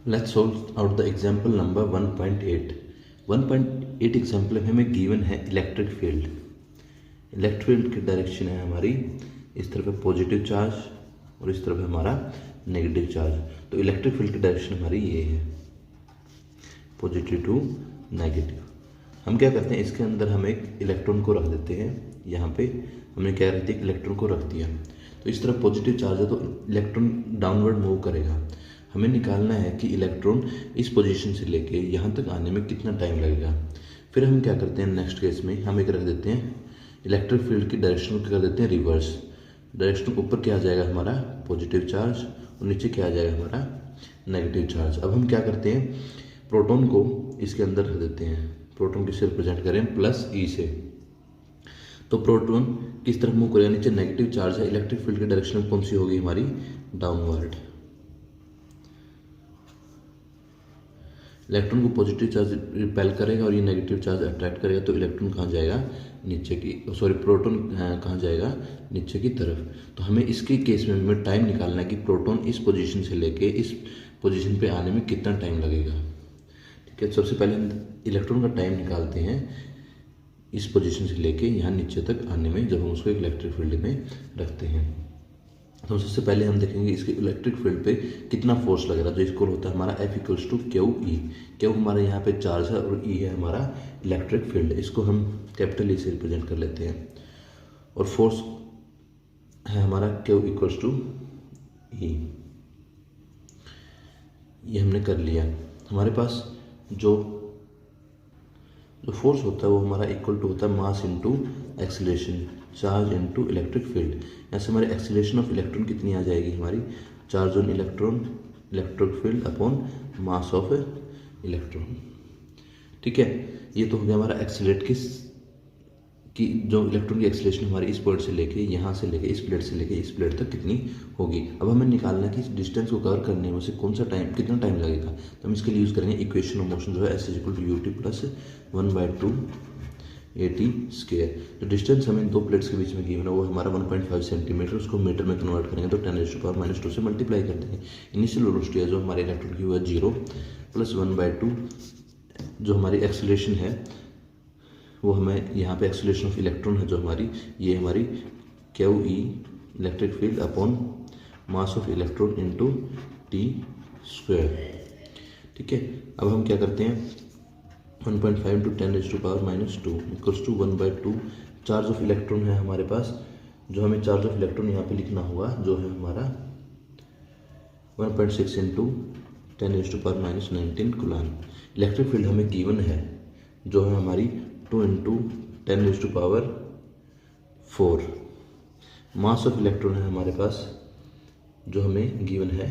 Let's solve out the example number 1.8. 1.8 example में हमें given है इलेक्ट्रिक फील्ड। इलेक्ट्रिक फील्ड की डायरेक्शन है हमारी इस तरफ है पॉजिटिव चार्ज और इस तरफ है हमारा नेगेटिव चार्ज। तो इलेक्ट्रिक फील्ड की डायरेक्शन हमारी ये है, पॉजिटिव टू नेगेटिव। हम क्या करते हैं, इसके अंदर हम एक इलेक्ट्रॉन को रख देते हैं। यहाँ पे हमने क्या रख दिया, इलेक्ट्रॉन को रख दिया। तो इस तरफ पॉजिटिव चार्ज है तो इलेक्ट्रॉन डाउनवर्ड मूव करेगा। हमें निकालना है कि इलेक्ट्रॉन इस पोजीशन से लेके यहाँ तक आने में कितना टाइम लगेगा। फिर हम क्या करते हैं, नेक्स्ट केस में हम एक रख देते हैं इलेक्ट्रिक फील्ड की डायरेक्शन को कर देते हैं रिवर्स। डायरेक्शन ऊपर क्या आ जाएगा हमारा पॉजिटिव चार्ज और नीचे क्या आ जाएगा हमारा नेगेटिव चार्ज। अब हम क्या करते हैं, प्रोटॉन को इसके अंदर रख देते हैं। प्रोटॉन किससे रिप्रेजेंट करें, प्लस ई से। तो प्रोटॉन किस तरफ मूव करेगा, नीचे नेगेटिव चार्ज है, इलेक्ट्रिक फील्ड की डायरेक्शन कौन सी होगी हमारी, डाउनवर्ड। इलेक्ट्रॉन को पॉजिटिव चार्ज रिपेल करेगा और ये नेगेटिव चार्ज अट्रैक्ट करेगा। तो इलेक्ट्रॉन कहाँ जाएगा, नीचे की, प्रोटॉन कहाँ जाएगा, नीचे की तरफ। तो हमें इसके केस में हमें टाइम निकालना है कि प्रोटॉन इस पोजीशन से लेके इस पोजीशन पे आने में कितना टाइम लगेगा। ठीक है, सबसे पहले हम इलेक्ट्रॉन का टाइम निकालते हैं इस पोजीशन से लेके यहाँ नीचे तक आने में, जब हम उसको इलेक्ट्रिक फील्ड में रखते हैं। तो सबसे पहले हम देखेंगे इसके इलेक्ट्रिक फील्ड पे कितना फोर्स लग रहा है, जो इक्वल होता है हमारा F equals to Q E. Q हमारे यहाँ पे चार्ज है और ई है हमारा इलेक्ट्रिक फील्ड। इसको हम कैपिटल ई से रिप्रेजेंट कर लेते हैं। और फोर्स है हमारा क्यू इक्वल्स टू ई। ये हमने कर लिया। हमारे पास जो फोर्स होता है वो हमारा इक्वल टू होता है mass into acceleration, charge into electric field. यहाँ से हमारी एक्सीलरेशन ऑफ इलेक्ट्रॉन कितनी आ जाएगी हमारी, charge on electron electric field upon mass of electron. ठीक है, ये तो हो गया हमारा एक्सीलरेट की जो इलेक्ट्रॉन की एक्सीलरेशन हमारी इस पॉइंट से लेके यहाँ से लेके इस प्लेट से लेके इस प्लेट तक कितनी होगी। अब हमें निकालना है कि इस डिस्टेंस को कवर करने में से कौन सा टाइम, कितना टाइम लगेगा। तो हम इसके लिए यूज़ करेंगे इक्वेशन ऑफ मोशन जो है S equal to UT plus 1/2 AT square. जो डिस्टेंस हमें दो प्लेट्स के बीच में गिवन है वो हमारा 1.5 सेंटीमीटर, उसको मीटर में कन्वर्ट करेंगे तो 10⁻⁻² से मल्टीप्लाई कर देंगे। इनिशियल वेलोसिटी है जो हमारे इलेक्ट्रॉन की हुआ 0 प्लस 1/2 जो हमारी एक्सीलरेशन है वो हमें यहाँ पे एक्सीलरेशन ऑफ इलेक्ट्रॉन है जो हमारी, ये हमारी Q E electric field upon mass of electron into T square. ठीक है, अब हम क्या करते हैं 1.5 into 10⁻⁻² equals to 1/2 charge of electron है हमारे पास। जो हमें चार्ज ऑफ इलेक्ट्रॉन यहाँ पे लिखना होगा जो है हमारा 1.6 इंटू 10⁻⁻19 कूलाम। इलेक्ट्रिक फील्ड हमें गिवन है जो है हमारी 2 इंटू 10⁻⁴। मास ऑफ इलेक्ट्रॉन है हमारे पास जो हमें गिवन है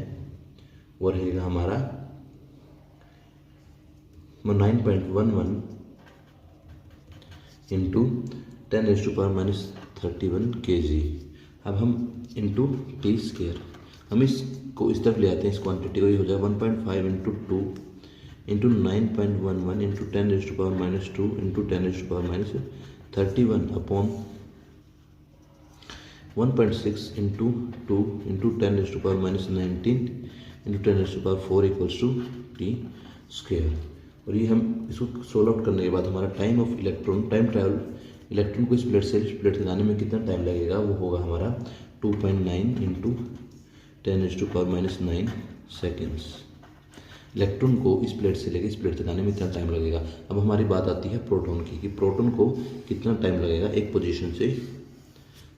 वो रहेगा हमारा 9.11 इंटू 10⁻31 kg। अब हम इंटू टी स्क्वायर, हम इसको इस तरफ ले आते हैं, इस क्वांटिटी को, ये हो जाए 1.5 into 2 into 9.11 into 10⁻² into 10⁻31 upon 1.6 into 2 into 10⁻19 into 10⁻⁴ equals to T square. और ये हम इसको सोल्व आउट करने के बाद हमारा time of electron, time travel electron को इस प्लेट से इस प्लेट तक आने में कितना टाइम लगेगा, वो होगा हमारा 2.9 इंटू 10⁻⁹ सेकेंड्स। इलेक्ट्रॉन को इस प्लेट से लेकर इस प्लेट तक आने में इतना टाइम लगेगा। अब हमारी बात आती है प्रोटॉन की, कि प्रोटॉन को कितना टाइम लगेगा एक पोजीशन से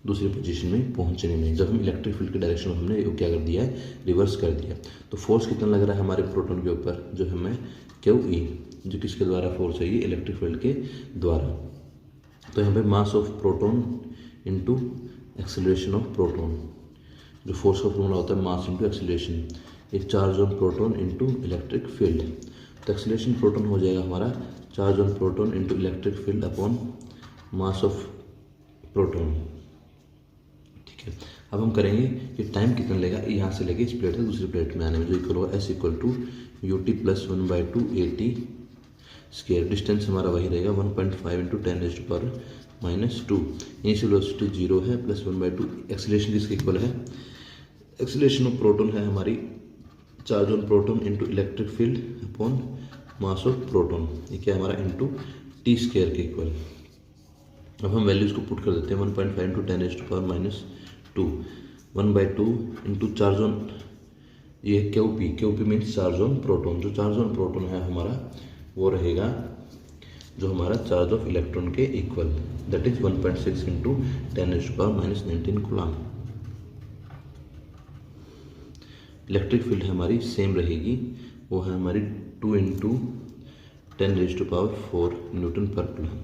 दूसरी पोजीशन में पहुंचने में। जब हम इलेक्ट्रिक फील्ड की डायरेक्शन हमने क्या कर दिया है, रिवर्स कर दिया। तो फोर्स कितना लग रहा है हमारे प्रोटॉन के ऊपर, जो हमें क्यू ई, जो किसके द्वारा फोर्स है, ये इलेक्ट्रिक फील्ड के द्वारा। तो यहाँ पे mass of proton into acceleration of proton, जो फोर्स का फॉर्मूला होता है मास इंटू एक्सीलरेशन, एक charge on proton into electric field. तो एक्सीलरेशन प्रोटॉन हो जाएगा हमारा charge on proton into electric field upon mass of proton. ठीक है, अब हम करेंगे कि टाइम कितना लगेगा यहाँ से लेके इस प्लेट से दूसरी प्लेट में आने में, जो इक्वल होगा S equal to UT plus 1/2 AT square. Distance हमारा वही रहेगा 1.5 इंटू 10⁻⁻²। इनिशियल वेलोसिटी 0 है प्लस 1/2। एक्सीलरेशन किसके इक्वल है, एक्सीलरेशन ऑफ प्रोटॉन है हमारी charge on proton into electric field upon mass of proton, ये क्या है हमारा इंटू टी स्क्वायर के इक्वल। अब हम वैल्यूज़ को पुट कर देते हैं 1.5 इंटू 10⁻⁻2, 1/2 इंटू चार्ज ऑन ये Q P means charge on proton. जो चार्ज ऑन प्रोटॉन है हमारा वो रहेगा जो हमारा चार्ज ऑफ इलेक्ट्रॉन के equal, that is 1.6 into 10⁻⁻19 coulomb. Electric field हमारी सेम रहेगी, वो है हमारी 2 इंटू 10⁻4 न्यूटन पर कूलम,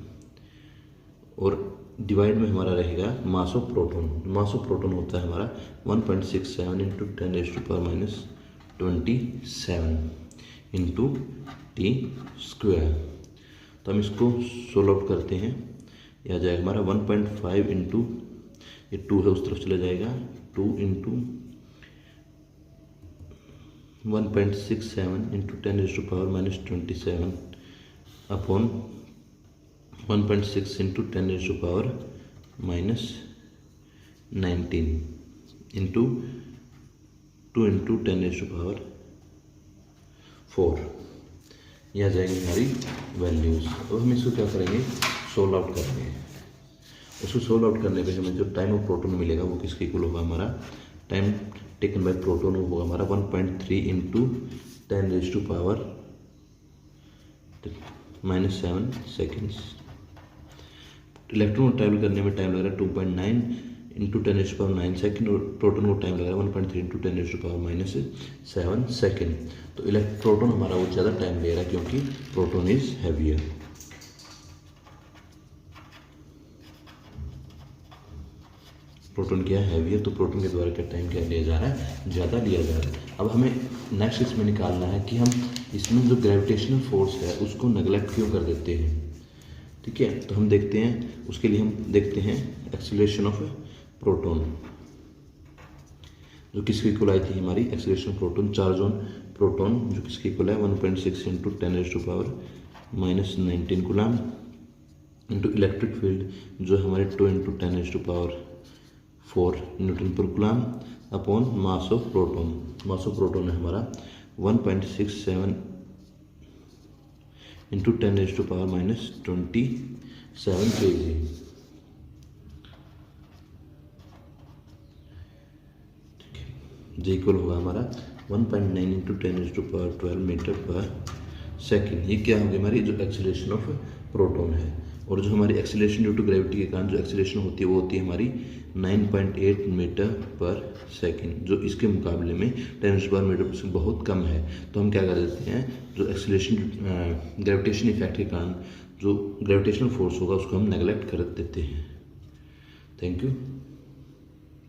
और डिवाइड में हमारा रहेगा mass of proton. Mass of proton होता है हमारा 1.67 इंटू 10⁻27 इंटू टी स्क्वायर। तो हम इसको सोल्व आउट करते हैं, यह जाएगा हमारा 1.5 इंटू, ये 2 है उस तरफ चला जाएगा, 2 into 1.67 into 10⁻⁻27 upon 1.6 into 10⁻⁻19 into 2 into 10⁻4, यह जाएंगी हमारी वैल्यूज़। अब हम इसको क्या करेंगे, सोल्व आउट करेंगे। उसको सोल्व आउट करने पे हमें जो टाइम ऑफ प्रोटॉन मिलेगा वो किसके इक्वल होगा, हमारा टाइम टेकन बाय प्रोटॉन होगा हमारा 1.3 इंटू 10⁻⁻7 सेकेंड्स। इलेक्ट्रॉन को ट्रैवल करने में टाइम लग रहा है 2.9 इंटू 10⁻9 सेकेंड, और प्रोटॉन को टाइम लग रहा है 1.3 इंटू 10⁻7 सेकेंड। तो प्रोटॉन हमारा वो ज़्यादा टाइम ले रहा है क्योंकि प्रोटॉन इज हैवियर। प्रोटॉन क्या है, हैवियर, तो प्रोटॉन के द्वारा क्या टाइम क्या लिया जा रहा है, ज़्यादा लिया जा रहा है। अब हमें नेक्स्ट इसमें निकालना है कि हम इसमें जो ग्रेविटेशनल फोर्स है उसको नेगलेक्ट क्यों कर देते हैं। ठीक है, तो हम देखते हैं, उसके लिए हम देखते हैं एक्सीलरेशन ऑफ प्रोटॉन, जो किसकी इक्वल आई थी हमारी acceleration proton, charge on proton, जो किसकी इक्वल है 1.6 into 10⁻⁻19 coulomb into electric field जो हमारे 2 इंटू 10⁻4 न्यूटन पर coulomb upon mass of proton. Mass of proton है हमारा 1.67 इंटू 10⁻⁻27 kg। जे इक्वल होगा हमारा 1.9 इंटू 10⁻12 मीटर पर सेकेंड। ये क्या होगी हमारी जो एक्सीलरेशन ऑफ प्रोटॉन है, और जो हमारी एक्सीलरेशन ड्यू टू ग्रेविटी के कारण जो एक्सीलरेशन होती है वो होती है हमारी 9.8 मीटर पर सेकेंड, जो इसके मुकाबले में 10⁻ मीटर पर सेकेंड बहुत कम है। तो हम क्या कर देते हैं, जो एक्सीलरेशन ग्रेविटेशन इफेक्ट के कारण जो ग्रेविटेशनल फोर्स होगा उसको हम नेगलेक्ट कर देते हैं। Thank you.